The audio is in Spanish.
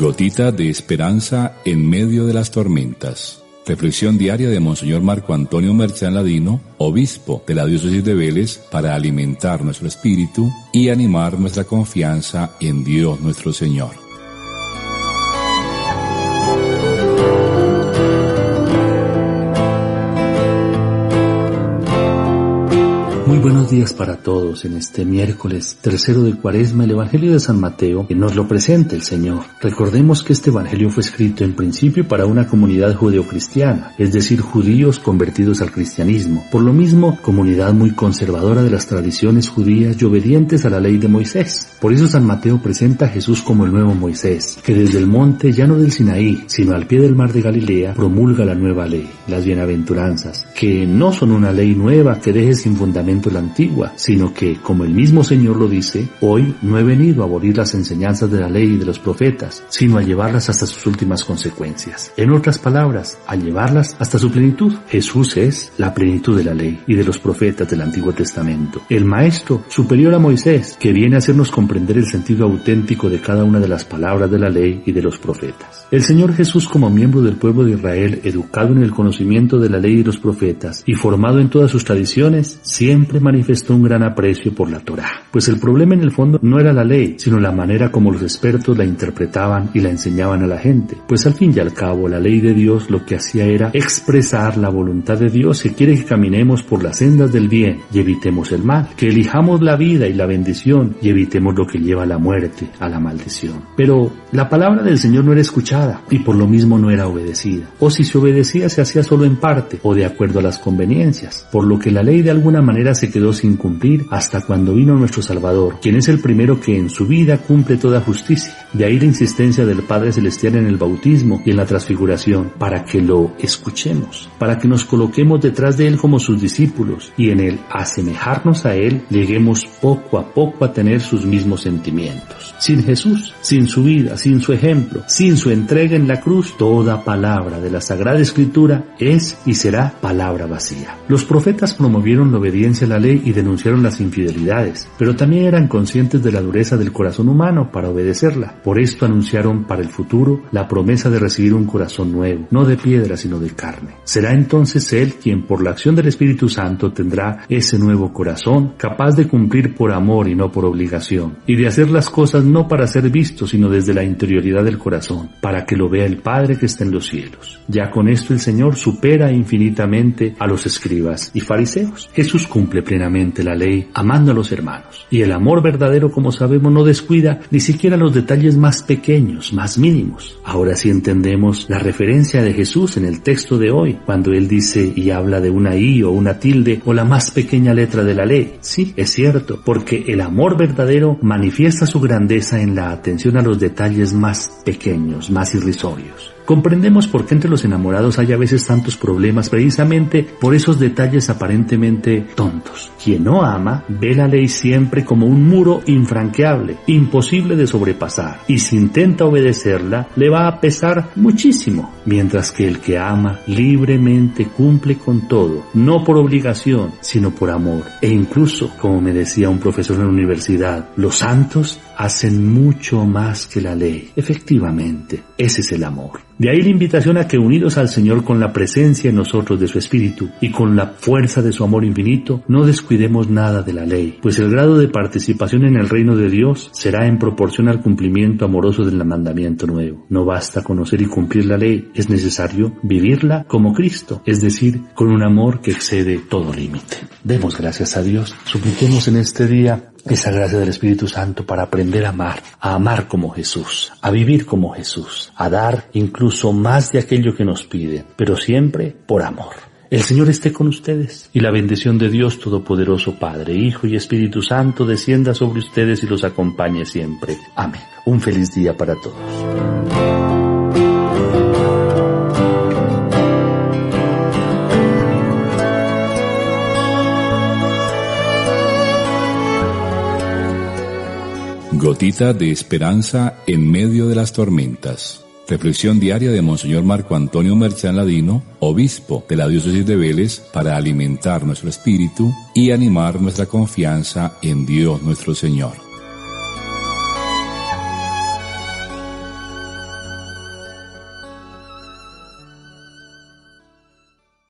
Gotita de esperanza en medio de las tormentas. Reflexión diaria de Monseñor Marco Antonio Merchán Ladino, obispo de la diócesis de Vélez, para alimentar nuestro espíritu y animar nuestra confianza en Dios nuestro Señor. Muy buenos días para todos. En este miércoles 3 de Cuaresma, el Evangelio de San Mateo, que nos lo presenta el Señor. Recordemos que este Evangelio fue escrito en principio para una comunidad judeocristiana, es decir, judíos convertidos al cristianismo. Por lo mismo, comunidad muy conservadora de las tradiciones judías y obedientes a la ley de Moisés. Por eso San Mateo presenta a Jesús como el nuevo Moisés, que desde el monte, ya no del Sinaí, sino al pie del mar de Galilea, promulga la nueva ley, las bienaventuranzas, que no son una ley nueva que deje sin fundamento la antigua, sino que, como el mismo Señor lo dice, hoy no he venido a abolir las enseñanzas de la ley y de los profetas, sino a llevarlas hasta sus últimas consecuencias. En otras palabras, a llevarlas hasta su plenitud. Jesús es la plenitud de la ley y de los profetas del Antiguo Testamento, el Maestro superior a Moisés, que viene a hacernos comprender el sentido auténtico de cada una de las palabras de la ley y de los profetas. El Señor Jesús, como miembro del pueblo de Israel, educado en el conocimiento de la ley y los profetas, y formado en todas sus tradiciones, siempre manifestó un gran aprecio por la Torá. Pues el problema en el fondo no era la ley, sino la manera como los expertos la interpretaban y la enseñaban a la gente. Pues al fin y al cabo, la ley de Dios lo que hacía era expresar la voluntad de Dios, que quiere que caminemos por las sendas del bien y evitemos el mal, que elijamos la vida y la bendición y evitemos lo que lleva a la muerte, a la maldición. Pero la palabra del Señor no era escuchada y por lo mismo no era obedecida. O si se obedecía, se hacía solo en parte o de acuerdo a las conveniencias, por lo que la ley de alguna manera se quedó sin cumplir hasta cuando vino nuestro Salvador, quien es el primero que en su vida cumple toda justicia. De ahí la insistencia del Padre Celestial en el bautismo y en la transfiguración, para que lo escuchemos, para que nos coloquemos detrás de Él como sus discípulos y en el asemejarnos a Él lleguemos poco a poco a tener sus mismos sentimientos. Sin Jesús, sin su vida, sin su ejemplo, sin su entrega en la cruz, toda palabra de la Sagrada Escritura es y será palabra vacía. Los profetas promovieron la obediencia a la ley y denunciaron las infidelidades, pero también eran conscientes de la dureza del corazón humano para obedecerla. Por esto anunciaron para el futuro la promesa de recibir un corazón nuevo, no de piedra sino de carne. Será entonces Él quien por la acción del Espíritu Santo tendrá ese nuevo corazón, capaz de cumplir por amor y no por obligación, y de hacer las cosas no para ser visto sino desde la interioridad del corazón, para que lo vea el Padre que está en los cielos. Ya con esto el Señor supera infinitamente a los escribas y fariseos. Jesús cumple plenamente la ley, amando a los hermanos. Y el amor verdadero, como sabemos, no descuida ni siquiera los detalles más pequeños, más mínimos. Ahora sí entendemos la referencia de Jesús en el texto de hoy, cuando Él dice y habla de una i o una tilde o la más pequeña letra de la ley. Sí, es cierto, porque el amor verdadero manifiesta su grandeza en la atención a los detalles más pequeños, más irrisorios. Comprendemos por qué entre los enamorados hay a veces tantos problemas, precisamente por esos detalles aparentemente tontos. Quien no ama ve la ley siempre como un muro infranqueable, imposible de sobrepasar, y si intenta obedecerla, le va a pesar muchísimo, mientras que el que ama libremente cumple con todo, no por obligación, sino por amor. E incluso, como me decía un profesor en la universidad, los santos hacen mucho más que la ley. Efectivamente, ese es el amor. De ahí la invitación a que, unidos al Señor con la presencia en nosotros de su Espíritu y con la fuerza de su amor infinito, no descuidemos nada de la ley, pues el grado de participación en el reino de Dios será en proporción al cumplimiento amoroso del mandamiento nuevo. No basta conocer y cumplir la ley, es necesario vivirla como Cristo, es decir, con un amor que excede todo límite. Demos gracias a Dios, supliquemos en este día esa gracia del Espíritu Santo para aprender a amar como Jesús, a vivir como Jesús, a dar incluso más de aquello que nos piden, pero siempre por amor. El Señor esté con ustedes y la bendición de Dios Todopoderoso, Padre, Hijo y Espíritu Santo descienda sobre ustedes y los acompañe siempre. Amén. Un feliz día para todos. Gotita de esperanza en medio de las tormentas. Reflexión diaria de Monseñor Marco Antonio Merchán Ladino, obispo de la diócesis de Vélez, para alimentar nuestro espíritu y animar nuestra confianza en Dios nuestro Señor.